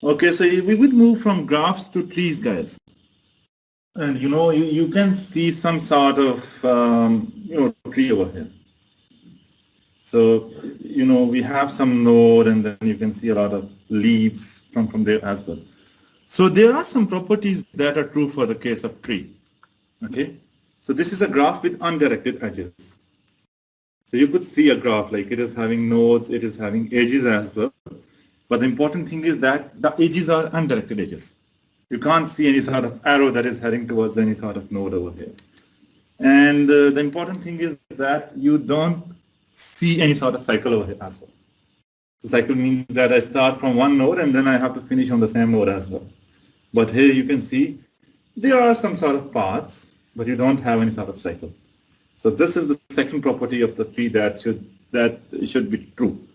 Okay, so we would move from graphs to trees, guys. And you can see some sort of tree over here. So we have some node, and then you can see a lot of leaves from there as well. So there are some properties that are true for the case of tree. Okay, so this is a graph with undirected edges. So you could see a graph like it is having nodes, it is having edges as well. But the important thing is that the edges are undirected edges. You can't see any sort of arrow that is heading towards any sort of node over here. And the important thing is that you don't see any sort of cycle over here as well. So cycle means that I start from one node and then I have to finish on the same node as well. But here you can see there are some sort of paths, but you don't have any sort of cycle. So this is the second property of the tree that should be true.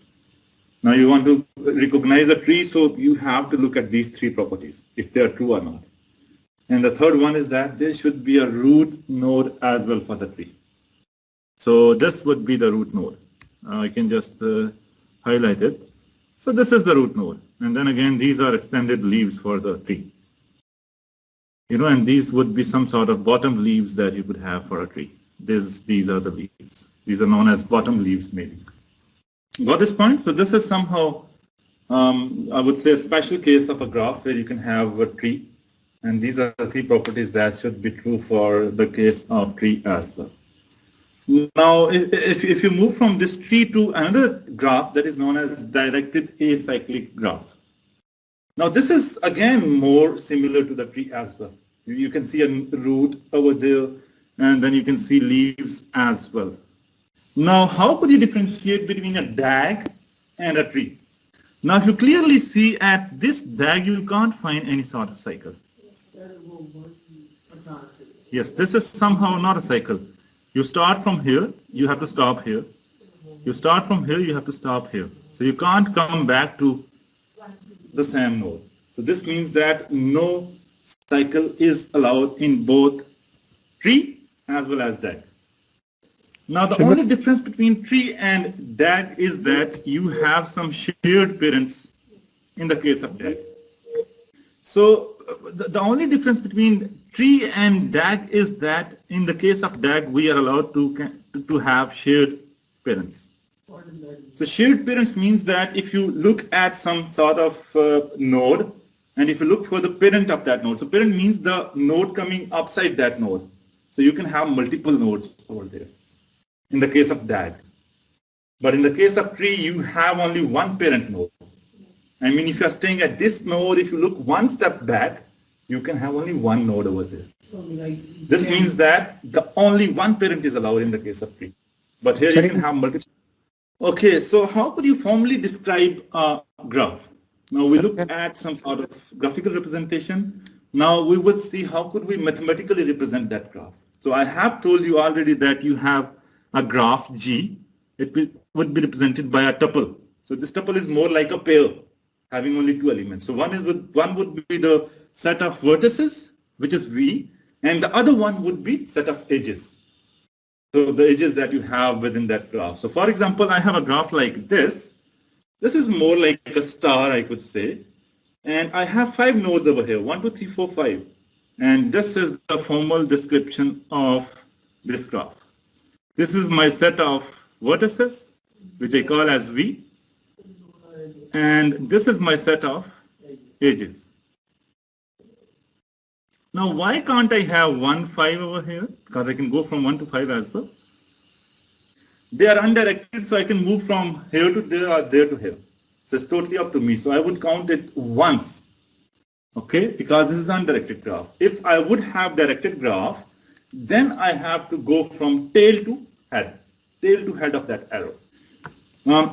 Now you want to recognize a tree, so you have to look at these three properties, if they are true or not. And the third one is that there should be a root node as well for the tree. So this would be the root node. I can just highlight it. So this is the root node. And then again, these are extended leaves for the tree. And these would be some sort of bottom leaves that you could have for a tree. These are the leaves. These are known as bottom leaves maybe. Got this point? So this is somehow, I would say, a special case of a graph where you can have a tree. And these are the three properties that should be true for the case of tree as well. Now, if you move from this tree to another graph that is known as directed acyclic graph. Now, this is again more similar to the tree as well. You can see a root over there, and then you can see leaves as well. Now, how could you differentiate between a DAG and a tree? Now, if you clearly see at this DAG, you can't find any sort of cycle. Yes, this is somehow not a cycle. You start from here, you have to stop here. You start from here, you have to stop here. So you can't come back to the same node. So this means that no cycle is allowed in both tree as well as DAG. Now the only difference between tree and DAG is that you have some shared parents in the case of DAG. So the only difference between tree and DAG is that in the case of DAG we are allowed to have shared parents. So shared parents means that if you look at some sort of node and if you look for the parent of that node, so parent means the node coming upside that node. So you can have multiple nodes over there in the case of DAG. But in the case of tree, you have only one parent node. I mean, if you are staying at this node, if you look one step back, you can have only one node over there. This means that the only one parent is allowed in the case of tree. But here you can have multiple. Okay, so how could you formally describe a graph? Now we look at some sort of graphical representation. Now we would see how could we mathematically represent that graph. So I have told you already that you have a graph G. It would be represented by a tuple. So this tuple is more like a pair, having only two elements. So one would be the set of vertices, which is V, and the other one would be set of edges. So the edges that you have within that graph. So for example, I have a graph like this. This is more like a star, I could say. And I have 5 nodes over here, 1, 2, 3, 4, 5. And this is the formal description of this graph. This is my set of vertices, which I call as V. And this is my set of edges. Now, why can't I have 1, 5 over here? Because I can go from 1 to 5 as well. They are undirected, so I can move from here to there or there to here. So it's totally up to me. So I would count it once, okay, because this is undirected graph. If I would have directed graph, then I have to go from tail to head of that arrow.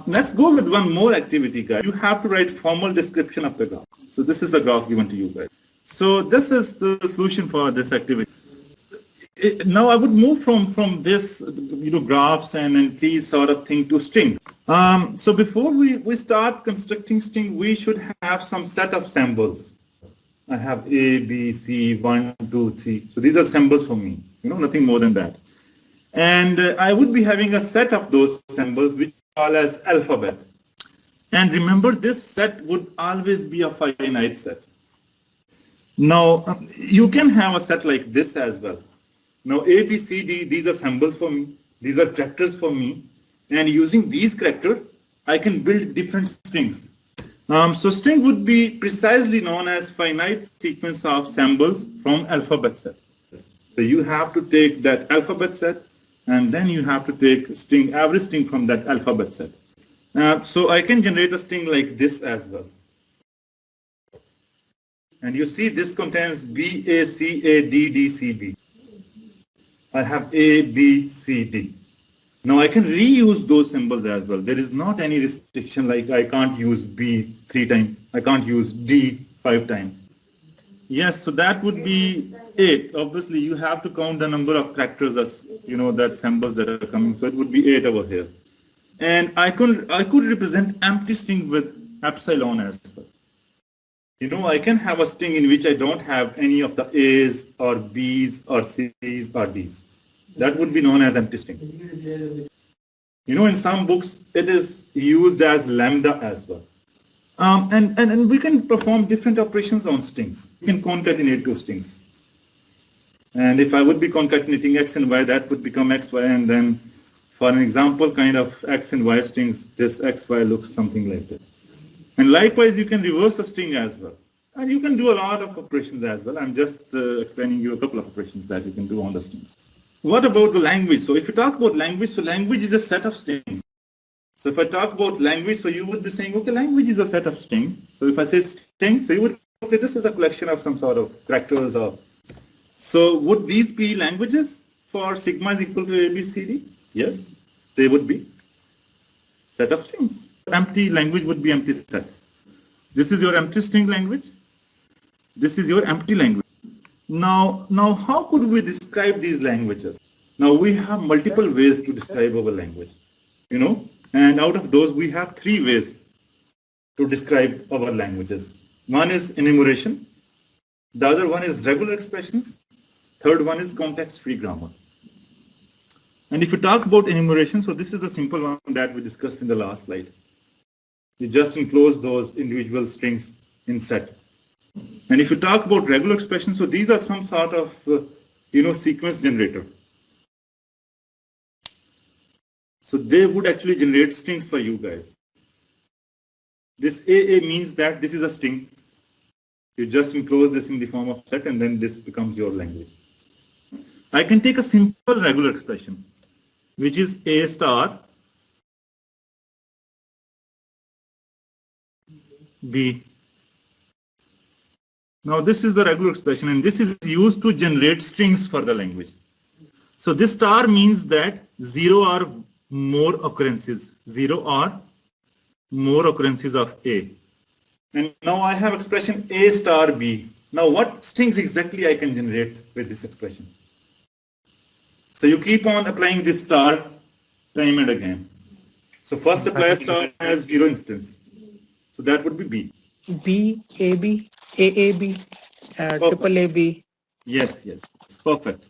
Let's go with one more activity, guys. You have to write formal description of the graph. So this is the graph given to you, guys. So this is the solution for this activity. Now I would move from this, graphs and trees sort of thing to string. So before we start constructing string, we should have some set of symbols. I have A, B, C, 1, 2, 3. So these are symbols for me, nothing more than that. And I would be having a set of those symbols which are called as alphabet. And remember, this set would always be a finite set. Now, you can have a set like this as well. Now, A, B, C, D, these are symbols for me. These are characters for me. And using these characters, I can build different strings. So string would be precisely known as finite sequence of symbols from alphabet set. So you have to take that alphabet set, and then you have to take string, every string from that alphabet set. So I can generate a string like this as well. And you see this contains B, A, C, A, D, D, C, B. I have A, B, C, D. Now I can reuse those symbols as well. There is not any restriction like I can't use B 3 times. I can't use D 5 times. Yes, so that would be 8. Obviously, you have to count the number of characters as, you know, that symbols that are coming. So it would be 8 over here. And I could represent empty string with epsilon as well. You know, I can have a string in which I don't have any of the A's or B's or C's or D's. That would be known as empty string. You know, in some books, it is used as lambda as well. And we can perform different operations on strings. We can concatenate two strings. And if I would be concatenating X and Y, that would become X, Y, and then for an example kind of X and Y strings, this X, Y looks something like that. And likewise, you can reverse a string as well. And you can do a lot of operations as well. I'm just explaining you a couple of operations that you can do on the strings. What about the language? So if you talk about language, so language is a set of strings. So if I talk about language, so you would be saying, okay, language is a set of strings. So if I say string, so you would, okay, this is a collection of some sort of characters or. So would these be languages for sigma is equal to A, B, C, D? Yes, they would be. Set of strings. Empty language would be empty set. This is your empty string language. This is your empty language. Now how could we describe these languages? Now we have multiple ways to describe our language, you know, and out of those we have 3 ways to describe our languages. One is enumeration, the other one is regular expressions, third one is context-free grammar. And if you talk about enumeration, so this is the simple one that we discussed in the last slide. You just enclose those individual strings in set. And if you talk about regular expressions, so these are some sort of, sequence generator. So they would actually generate strings for you guys. This AA means that this is a string. You just enclose this in the form of set and then this becomes your language. I can take a simple regular expression, which is A star B. Now this is the regular expression and this is used to generate strings for the language. So this star means that 0 or more occurrences, 0 or more occurrences of A. And now I have expression A star B. Now what strings exactly I can generate with this expression? So you keep on applying this star time and again. So first apply a star as 0 instance. So that would be B. B, AB, AAB, triple AB. Yes, perfect.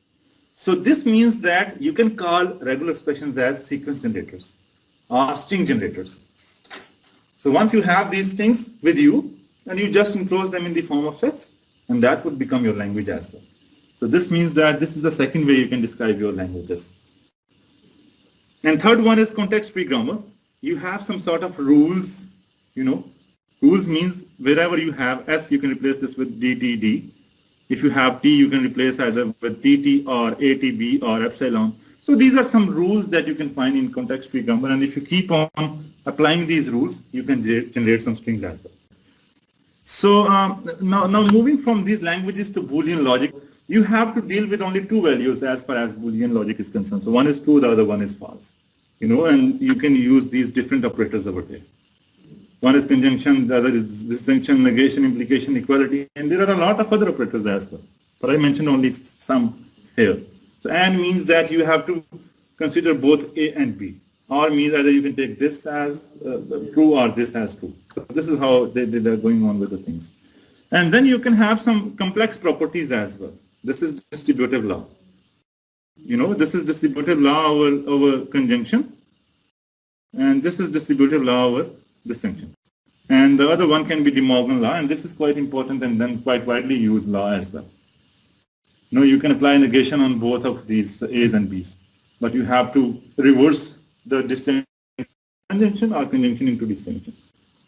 So this means that you can call regular expressions as sequence generators or string generators. So once you have these strings with you, and you just enclose them in the form of sets, and that would become your language as well. So this means that this is the second way you can describe your languages. And third one is context-free grammar. You have some sort of rules, Rules means wherever you have S, you can replace this with DTD. If you have T, you can replace either with TT or ATB or epsilon. So these are some rules that you can find in context-free grammar. And if you keep on applying these rules, you can generate some strings as well. So now moving from these languages to Boolean logic, you have to deal with only 2 values as far as Boolean logic is concerned. So one is true, the other one is false. And you can use these different operators over there. One is conjunction, the other is disjunction, negation, implication, equality, and there are a lot of other operators as well. But I mentioned only some here. So and means that you have to consider both A and B. Or means either you can take this as true or this as true. So this is how they're going on with the things. And then you can have some complex properties as well. This is distributive law. This is distributive law over conjunction. And this is distributive law over distinction. And the other one can be De Morgan law, and this is quite important and then quite widely used law as well. You can apply negation on both of these A's and B's, but you have to reverse the distinction conjunction or conjunction into distinction.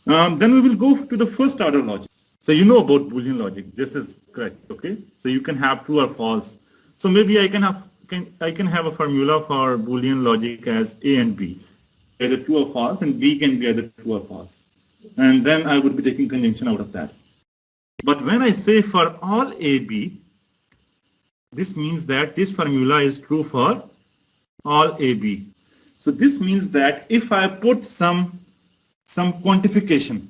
Then we will go to the first order logic. So you know about Boolean logic. This is correct, okay? So you can have true or false. So maybe I can have a formula for Boolean logic as A and B, either true or false, and B can be either true or false. And then I would be taking conjunction out of that. But when I say for all A, B, this means that this formula is true for all A, B. So this means that if I put some quantification,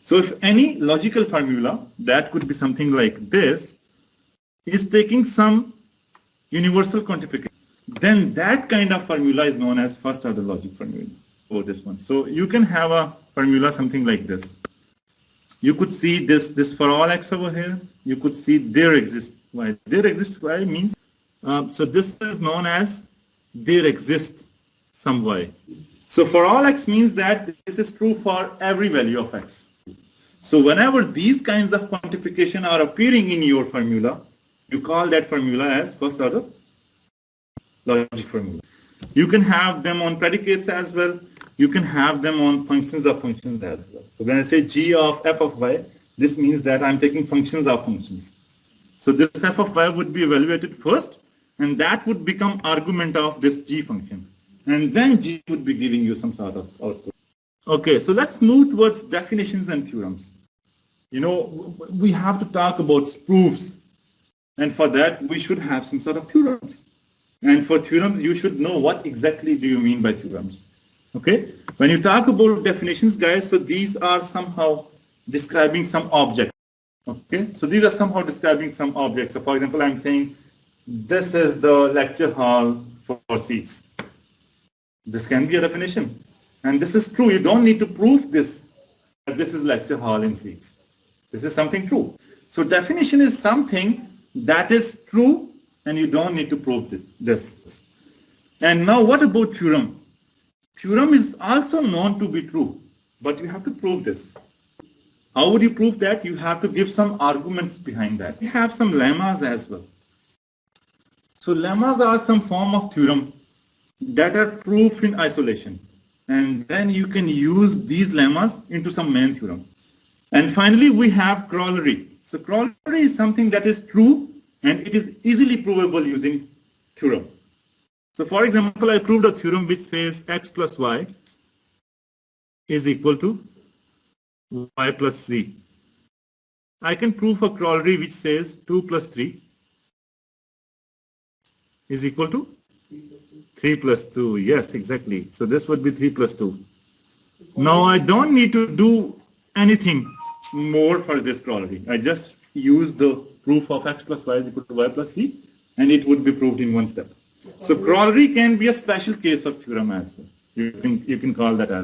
so if any logical formula, that could be something like this, is taking some universal quantification, then that kind of formula is known as first order logic formula, or this one. So you can have a formula something like this. You could see this for all x over here. You could see there exists y. There exists y means, so this is known as there exists some y. So for all x means that this is true for every value of x. So whenever these kinds of quantification are appearing in your formula, you call that formula as first order logic formula. You can have them on predicates as well. You can have them on functions of functions as well. So when I say g of f of y, this means that I'm taking functions of functions. So this f of y would be evaluated first, and that would become argument of this g function. And then g would be giving you some sort of output. Okay, so let's move towards definitions and theorems. We have to talk about proofs. And for that, we should have some sort of theorems. And for theorems, you should know what exactly do you mean by theorems. Okay? When you talk about definitions, guys, so these are somehow describing some object. Okay? So these are somehow describing some object. So for example, I'm saying this is the lecture hall for seats. This can be a definition. And this is true. You don't need to prove this, that this is lecture hall in seats. This is something true. So definition is something that is true, and you don't need to prove this. And now what about theorem? Theorem is also known to be true, but you have to prove this. How would you prove that? You have to give some arguments behind that. We have some lemmas as well. So lemmas are some form of theorem that are proof in isolation. And then you can use these lemmas into some main theorem. And finally, we have corollary. So corollary is something that is true, and it is easily provable using theorem. So for example, I proved a theorem which says x plus y is equal to y plus z. I can prove a corollary which says 2 plus 3 is equal to 3 plus 2. Yes, exactly. So this would be 3 plus 2. Now I don't need to do anything more for this corollary. I just use the proof of x plus y is equal to y plus z, and it would be proved in one step. So corollary can be a special case of theorem as well. You can call that as